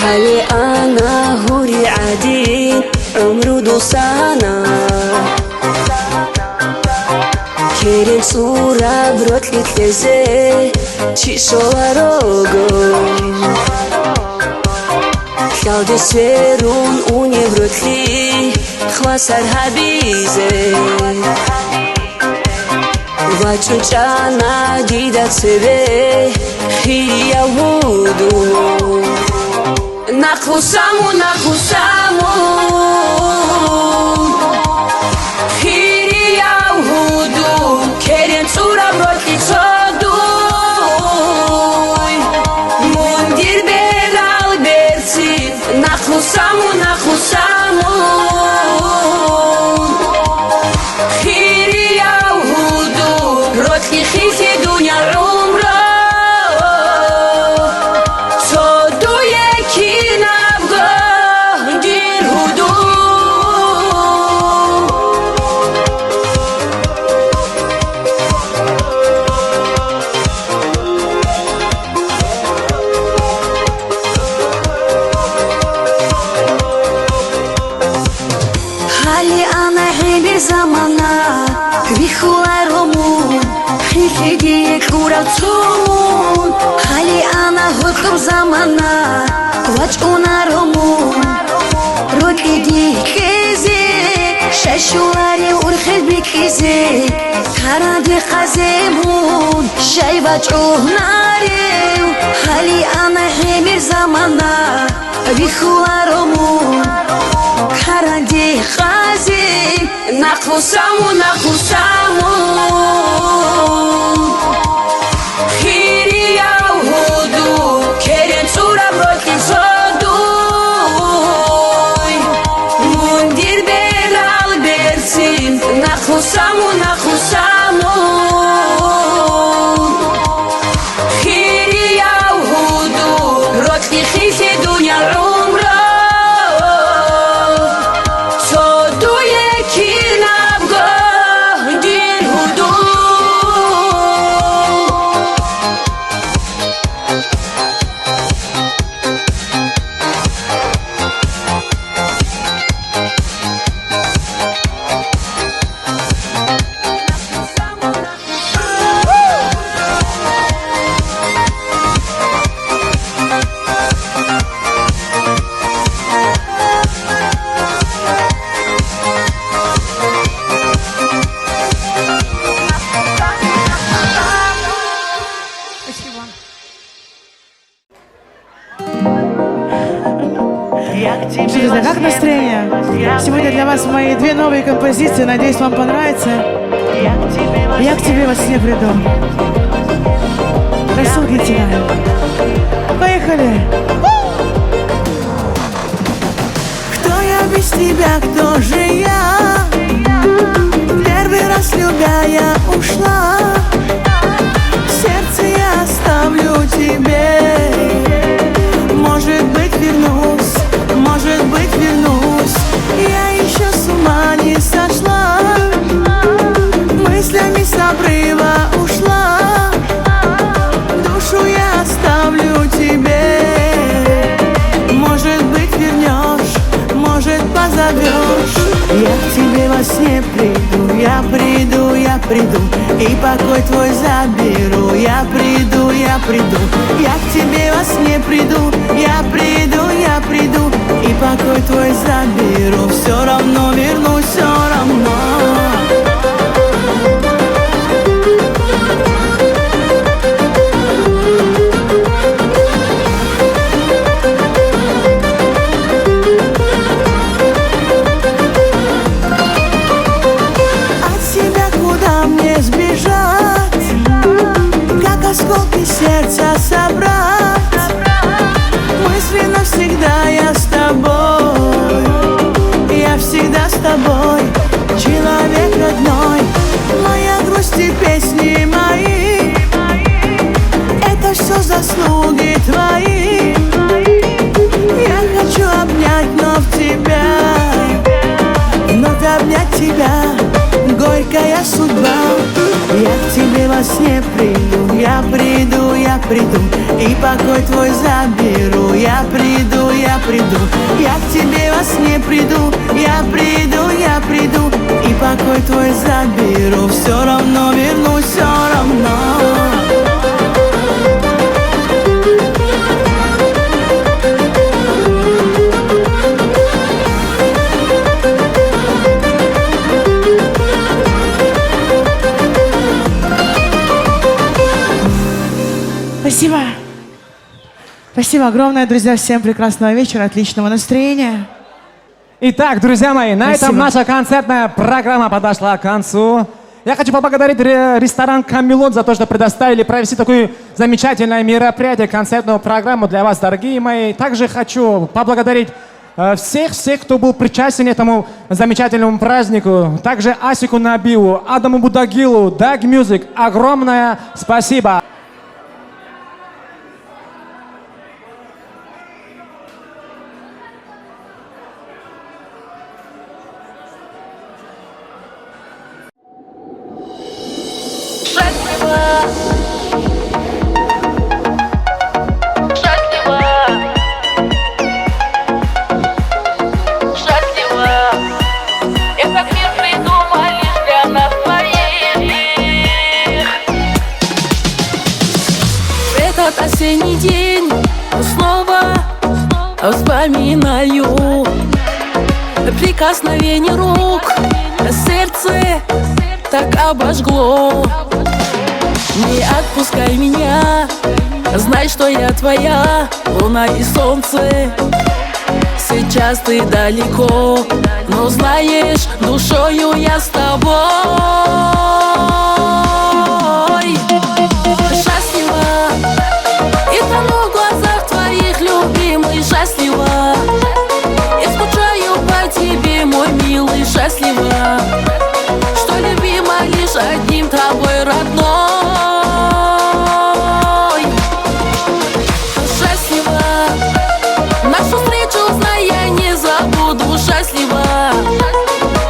هل أنا هوري عادي عمرو دوسانا كيرين صورة بروتلي تلزي تشيشو أروغو كلاودي سفيرون أوني بروتلي خواسر هبيزي وچوچانا دیده سبه خیلی یهودو نخوسامو خیلی یهودو کریم صورم رو که صدوی مندیر برال برسید نخوسامو زمانا بخوارمون خیلی کوراتون حالی انا هکم زمانا وچ اونارمون روکی دیکیزی ششواری ورخد بیکیزی کارادی خزیمون شای وچ اوناریو حالی انا همیر زمانا بخوارمون کارادی خزی نخوسامو خیلی یهودو کریم صورم رو که صدوی مندیر برال برسیم نخوسامو خیلی یهودو رو که خیلی دنیا Друзья, как настроение? Сегодня для вас мои две новые композиции. Надеюсь, вам понравится. Я к тебе во сне приду. Расслабьте тебя. Поехали! Кто я без тебя, кто же я? Первый раз любя я ушла. Сердце я оставлю тебе. Может быть вернусь, может быть вернусь. Я еще с ума не сошла. Мыслями с обрыва ушла. Душу я оставлю тебе. Может быть вернешь, может позовешь. Я к тебе во сне приду, я приду, я приду. И покой твой заберу. Я приду, я приду. Я к тебе во сне приду, я приду, я приду. И покой твой заберу. Все равно вернусь, все равно. Осколки сердца собрать. Мысленно всегда я с тобой. Я всегда с тобой, человек родной. Моя грусть и песни мои, это все заслуги твои. Я хочу обнять вновь тебя, вновь обнять тебя. Горькая судьба. Я к тебе во сне приду, я приду, я приду. И покой твой заберу. Я приду, приду. Я к тебе во сне приду, я приду, и покой твой заберу. Все равно вернусь, все равно. Спасибо. Спасибо огромное, друзья. Всем прекрасного вечера, отличного настроения. Итак, друзья мои, на этом Спасибо. наша концертная программа подошла к концу. Я хочу поблагодарить ресторан «Камелот» за то, что предоставили провести такое замечательное мероприятие, концертную программу для вас, дорогие мои. Также хочу поблагодарить всех, кто был причастен к этому замечательному празднику. Также Асику Набилу, Адаму Будагилу, Даг Мьюзик. Огромное спасибо. Этот мир придумали лишь для нас двоих. Этот осенний день снова вспоминаю прикосновение рук, сердце так обожгло. Не отпускай меня, знай, что я твоя, луна и солнце. Сейчас ты далеко, но знаешь, душою я с тобой. Счастлива, и тону в глазах твоих, любимый, счастлива. И скучаю по тебе, мой милый, счастлива. Что любима лишь одним тобой, родной. Счастлива, нашу встречу, знай, я не забуду. Счастлива,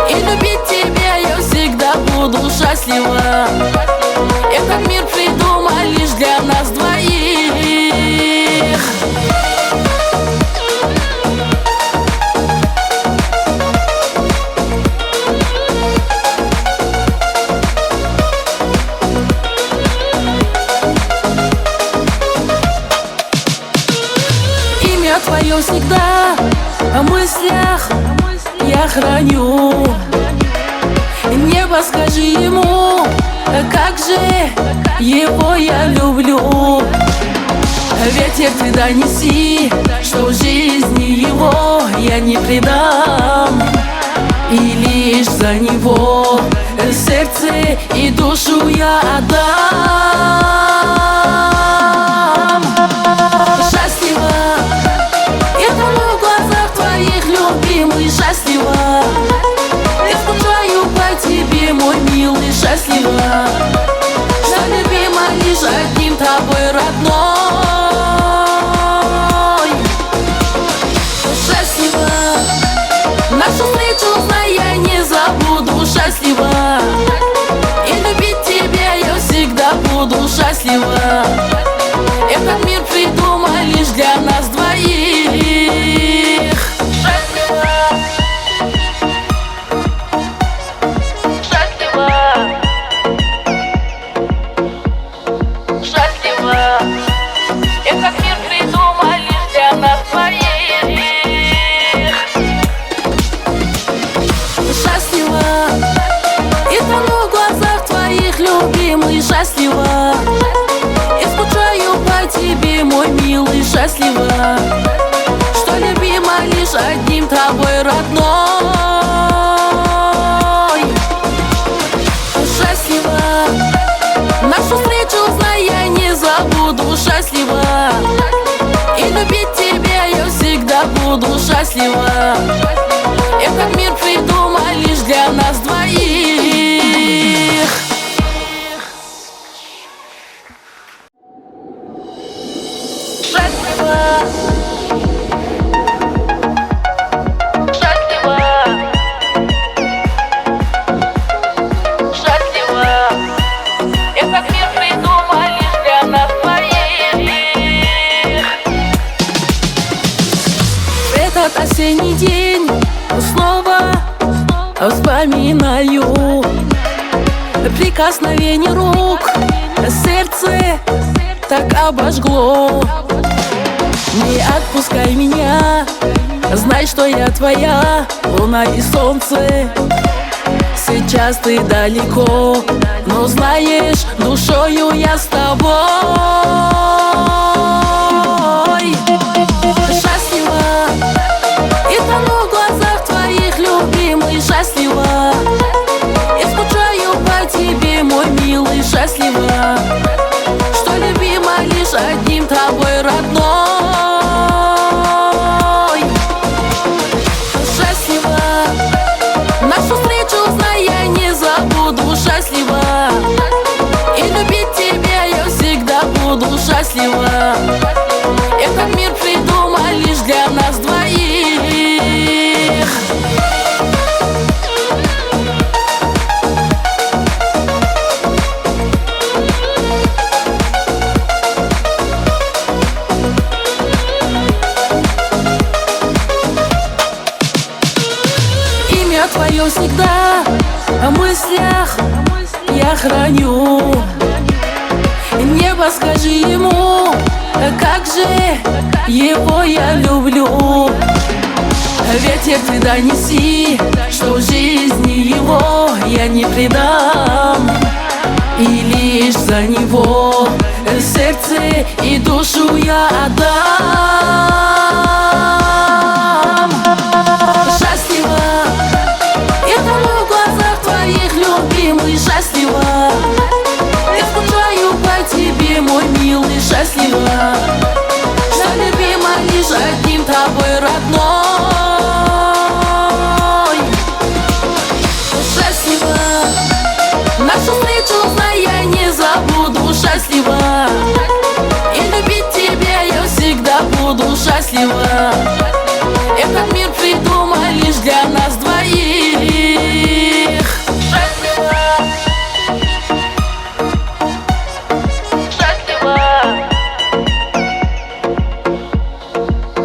и любить тебя я всегда буду. Счастлива, этот мир придумал лишь для нас двоих. Имя твое всегда в мыслях я храню. Небо, скажи ему, как же его я люблю. Ветер ты донеси, что в жизни его я не предам. И лишь за него сердце и душу я отдам. Счастлива, я тону в глазах твоих, любимый, счастлива. Я скучаю по тебе, мой милый, счастлива. Что любима лишь одним тобой, родной. Счастлива, нашу встречу, знай, я не забуду. Счастлива, и любить тебя я всегда буду. Счастлива, этот мир придумал лишь для нас двоих. Счастлива, счастлива, счастлива, этот мир придумал лишь для нас двоих. Счастлива, и тону в глазах твоих, любимый, счастлива. И скучаю по тебе, мой милый, счастлива. Что любима лишь одним тобой, родной. Счастлива, нашу встречу, знай, я не забуду. Счастлива, и любить тебя я всегда буду. Счастлива, этот мир придумал лишь для нас двоих. Счастлива, счастлива, счастлива, этот мир придумал лишь для нас двоих. Этот осенний день снова вспоминаю прикосновение рук, сердце так обожгло. Не отпускай меня, знай, что я твоя, луна и солнце. Сейчас ты далеко, но знаешь, душою я с тобой. Счастлива, и тону в глазах твоих, любимый, счастлива. И скучаю по тебе, мой милый, счастлива. Что любима лишь одним тобой, родной. Счастлива, нашу встречу, знай, я не забуду, счастлива. И любить тебя я всегда буду, счастлива. Этот мир придумал лишь для нас двоих. Имя твое всегда в мыслях я храню. Небо, скажи ему, как же его я люблю. Ветер ты донеси, что жизни его я не предам. И лишь за него сердце и душу я отдам. Счастлива, и тону в глазах твоих, любимый, счастлива. Я скучаю по тебе, мой милый, счастлива. Что любима лишь одним тобой, родной. Счастлива, нашу встречу, знай, я не забуду, счастлива. И любить тебя я всегда буду, счастлива. Этот мир придумал лишь для нас двоих. Счастлива, счастлива,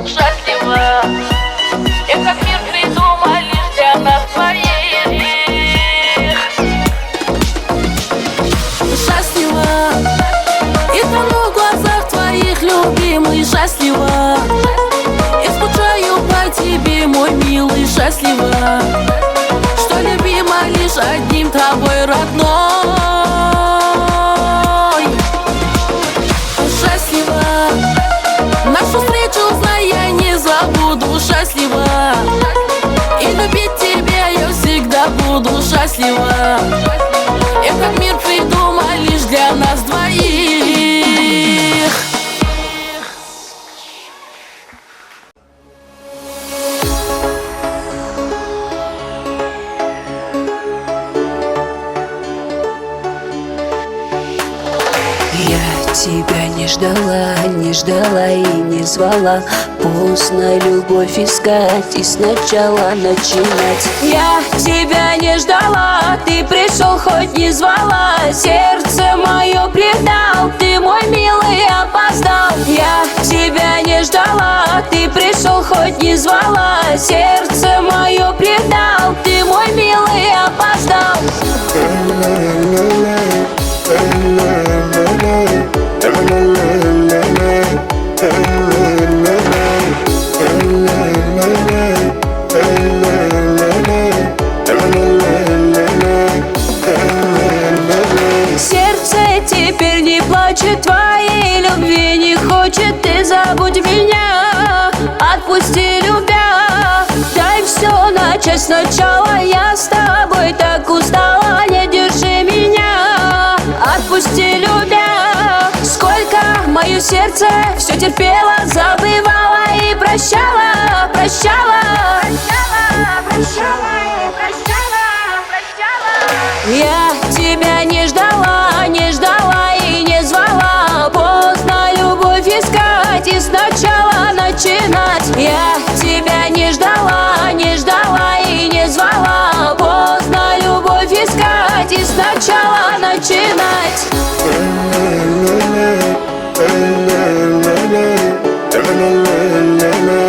счастлива. Этот мир придумал лишь для нас двоих. Счастлива, и тону в глазах твоих, любимый, счастлива. И скучаю по тебе, мой милый, счастлива. Что любима лишь одним тобой, родной. Счастлива, нашу встречу, знай, я не забуду, счастлива. И любить тебя я всегда буду, счастлива. Этот мир придумал лишь для нас двоих. Я тебя не ждала, не ждала и не звала. Поздно любовь искать и сначала начинать. Я тебя не ждала, ты пришел, хоть не звала. Сердце мое предал, ты, мой милый, опоздал. Я тебя не ждала, ты пришел, хоть не звала. Сердце мое предал, ты, мой милый, опоздал. Сердце теперь не плачет, твоей любви не хочет. Ты забудь меня, отпусти, любя. Дай все начать сначала, я с тобой так устала. Не держи меня, отпусти, любя. Сколько мое сердце все терпело, забывала и прощала, прощала, прощала, прощала и прощала, прощала. Я тебя не ждала, не ждала и не звала. Поздно любовь искать и сначала начинать. Я тебя не ждала, не ждала и не звала. Поздно любовь искать и сначала начинать. La la la la la la la la la la la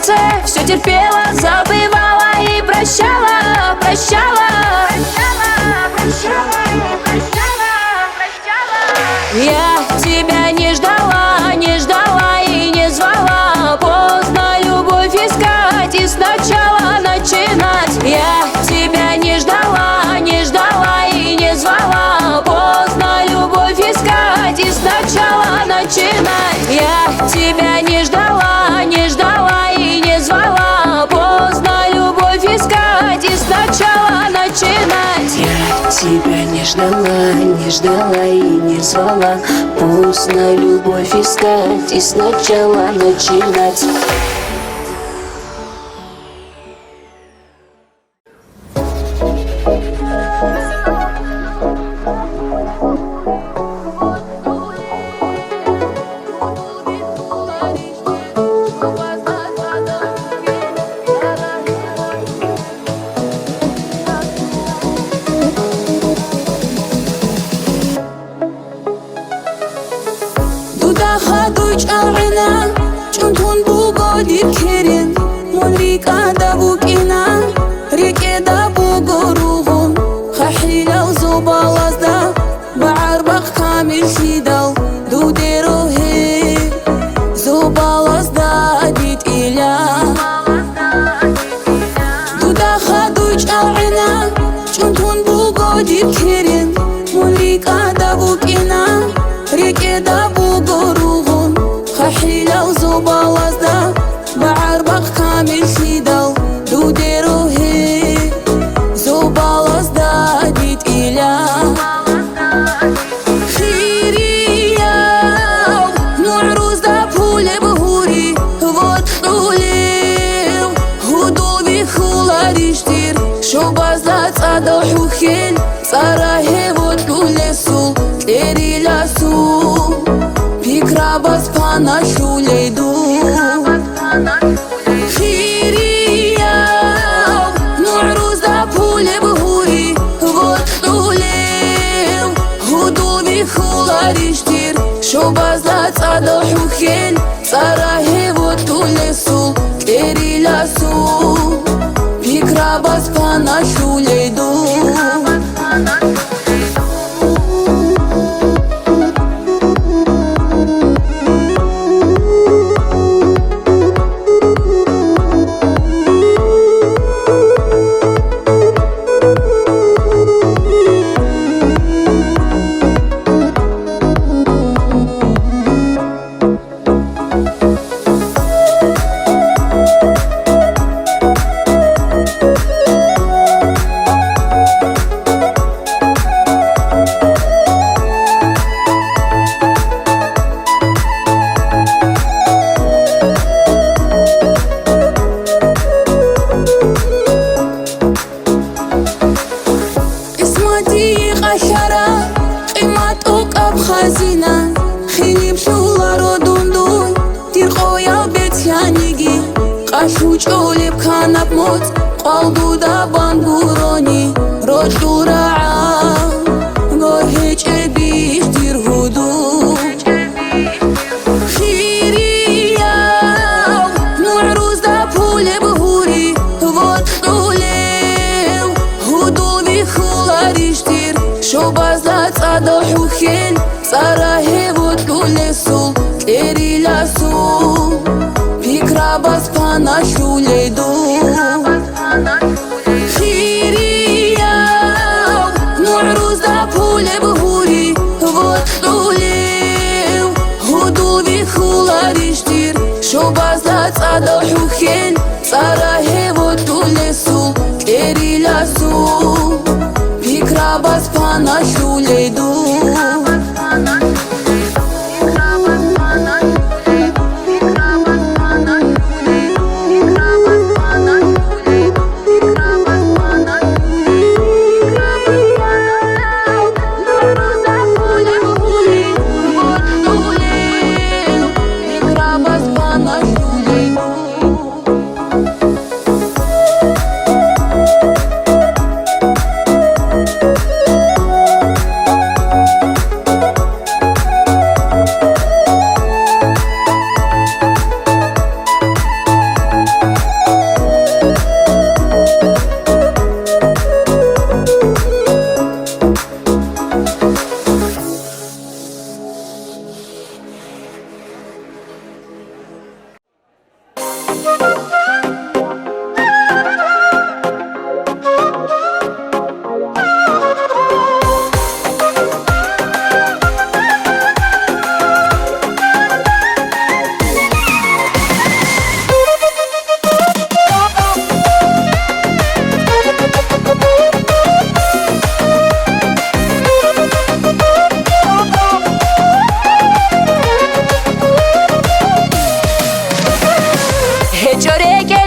сердце все терпела, забывала и прощала, прощала. Я тебя не ждала, не ждала и не звала. Поздно любовь искать и сначала начинать. Я тебя не ждала, не ждала и не звала. Поздно любовь искать и сначала начинать. Я тебя не ждала, не ждала и не звала. Поздно любовь искать и сначала начинать. Я тебя не ждала, не ждала и не звала. Поздно любовь искать и сначала начинать.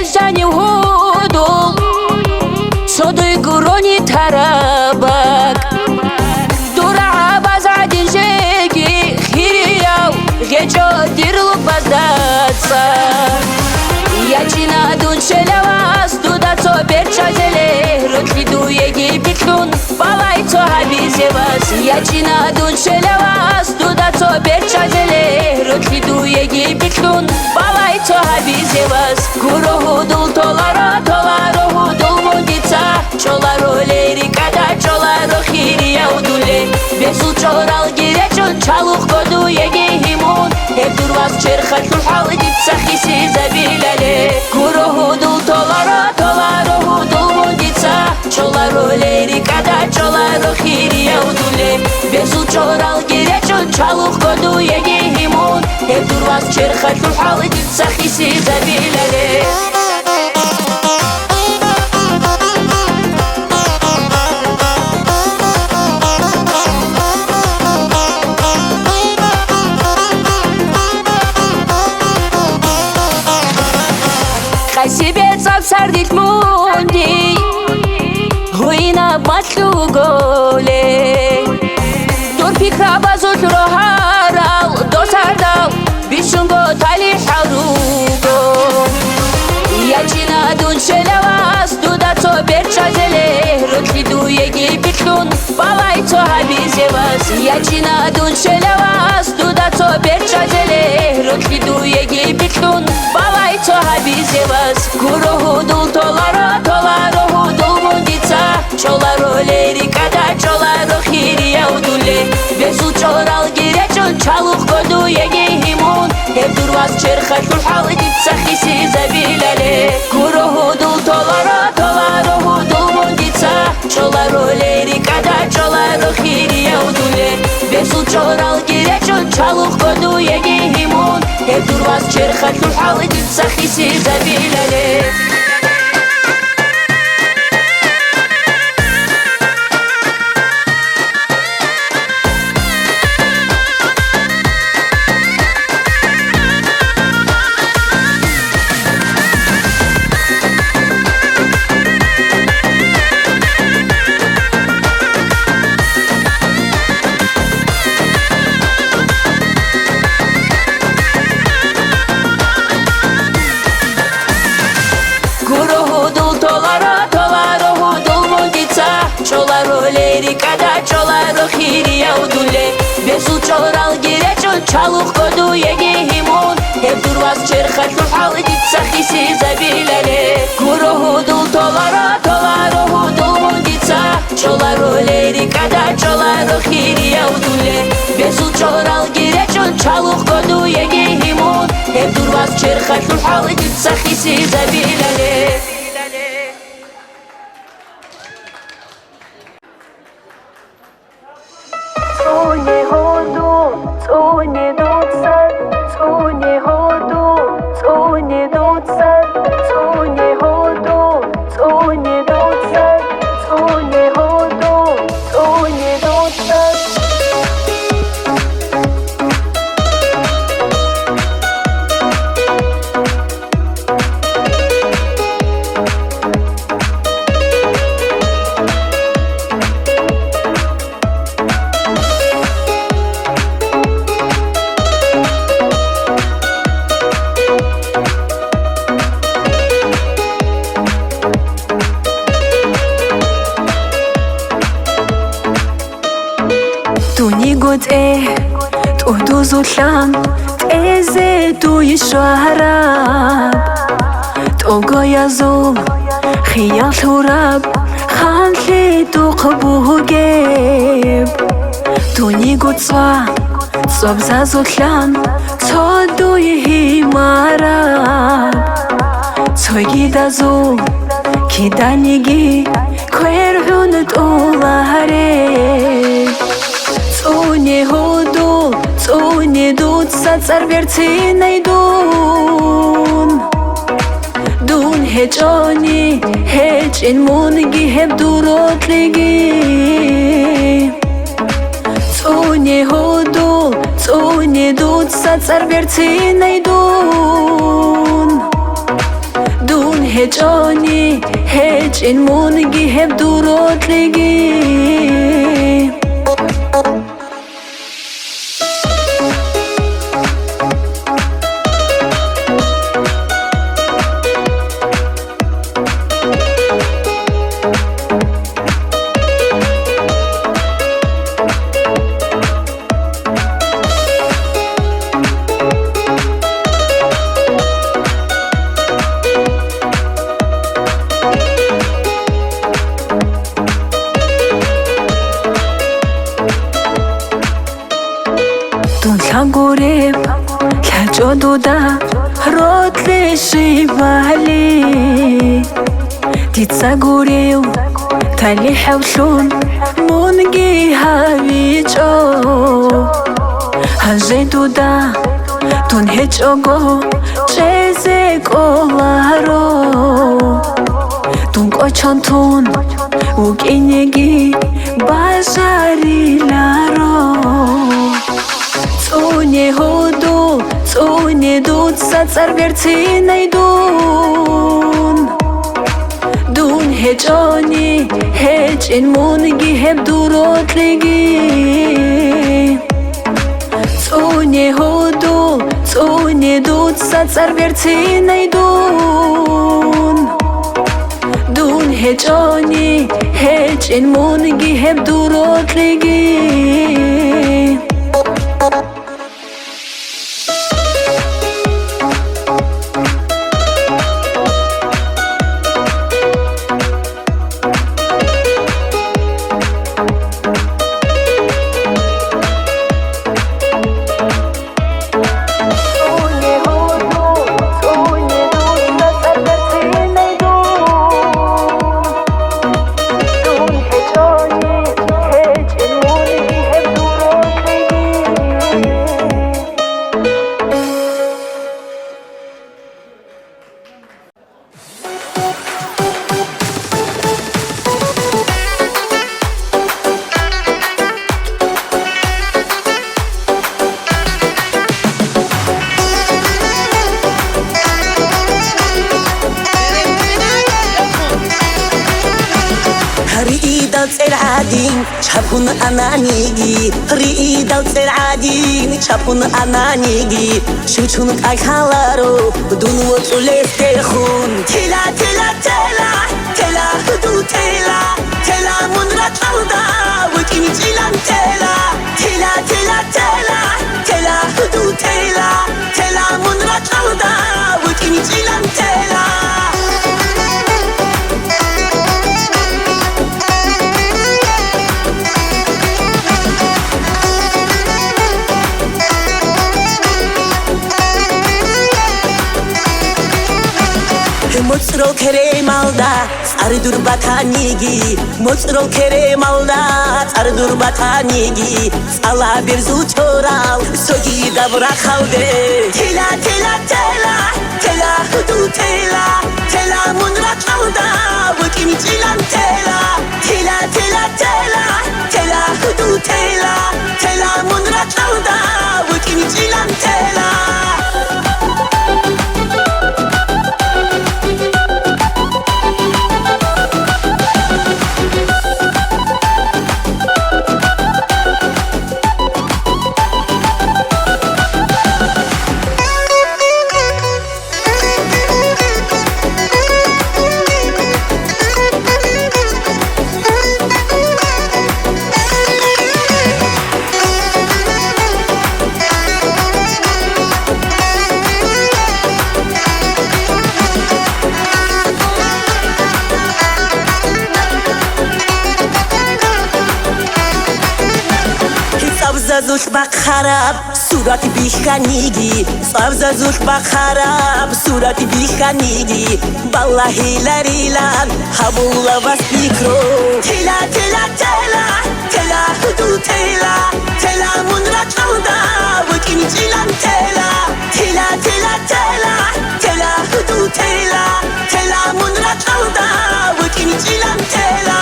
ежани гудул Содой гурони тарабак Дура базадин жеги хирияу Гечо дирлу баздатса Ячина дун шелявас Дуда цо берчазеле Ротхиду еги битлун Балай цо хабизевас Ячина дун шелявас Дуда цо берчазеле Ротхиду еги битлун Балай цо хабизевас Гуроху дул толаро Толаро дул мудица Чоларо лерикада Чоларо хирияу дуле Бесул чорал гиречун Чалух коду еги химун Эбдурвас черхатлу халдица Хиси забиляле Гуроху дул толаро Толаро дул мудица Чоларо лерикада Чоларо хирияу дуле Бесул чорал гиречун Чалух коду еги химун Эбдурвас черхатлу халдица Хиси забиляле Себе цапсардит мунди Гуина матлу голе Турпик рабазут рохарал Досардал Бишунго тали харуго Ячина дун шелявас Дуда цо берчазеле Ротхиду еги битлун Балай цо хабизевас Ячина дун шелявас Дуда цо берчазеле Ротхиду еги битлун Балай цо хабизевас Гуроху дул толаро Толаро дул мудица Чоларо лерикада Чоларо хирияу дуле Бесул чорал гиречун Чалух коду еги химун Эбдурвас черхатлу халдица Хиси забиляле Гуроху дул толаро Толаро дул мудица Чоларо лерикада Чоларо хирияу дуле Бесул чорал гиречун Чалух коду еги химун Эбдурвас черхатлу халдица Хиси забиляле Чоларо лерикада Чоларо хирияу дуле Бесул чорал гиречун Чалух коду еги химун Эбдурвас черхатлу халдица Хиси забиляле Гуроху дул толаро Толаро дул мудица Чоларо лерикада Чоларо хирияу дуле Бесул чорал гиречун Чалух коду еги химун Эбдурвас черхатлу халдица Хиси забиляле Тузулан эзе туишараб Того язу хиял хураб Ханли туқбугеб Туни гуцва цобзазулан Цодуи мараб Цойгидазу киданиги Кверхунут уларе Цуни худул Цуни дуца царверцы найдун Дун хечони хечин мунги хебдуротлиги Цуни худул Цуни дуца царверцы найдун Дун هجانی هج این مونگی هب دورات لگی Лангурев, лячо дуда, рот лиши вали. Дица гурев, тали хавшун, мунги хавичо. Хажи дуда, тун хечого, чезе коларо. Тун кочон тун, укинеги, бажари ларо. Цуне ходу, цуне дут, сацар верци найдун. Дун хечони, хеч ин мунги хеб дурот леги. Цуне ходу, цуне дут, сацар верци найдун. Дун хечони, хеч ин мунги хеб дурот леги. چپون انانیگی ریدال سرعادین چپون انانیگی شوچون کاکالارو دون و تولست خون تلا تلا تلا تلا دو تلا تلا من را تلدا وکینی تلان تلا تلا تلا تلا تلا دو تلا تلا من را تلدا وکینی تلان تلا Motsro kere malda, ardur batanigi. Motsro kere malda, ardur batanigi. Sala bir zuchoral, sogi dabra khalde. Tela tela tela, tela hudu tela, tela munra kalda, wakin tilan tela. Tela tela tela, tela hudu tela, tela munra kalda, wakin tilan tela. زوش بخراب صورت بیخانیگی سبز زوش بخراب صورت بیخانیگی بالله لاریلان حبولا واس بیکرو تلا تلا تلا تلا هدو تلا تلا من را چودا وکینی تلان تلا تلا تلا تلا تلا هدو تلا تلا من را چودا وکینی تلان تلا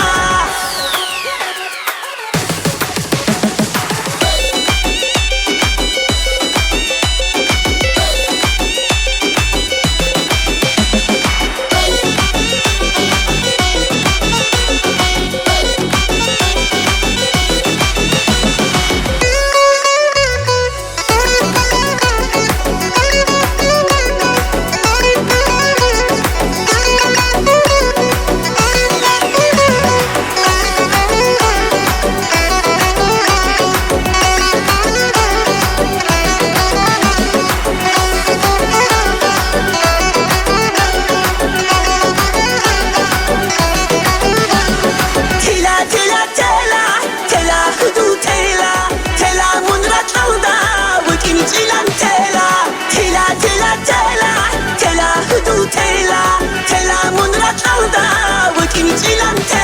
алда өткені жиланте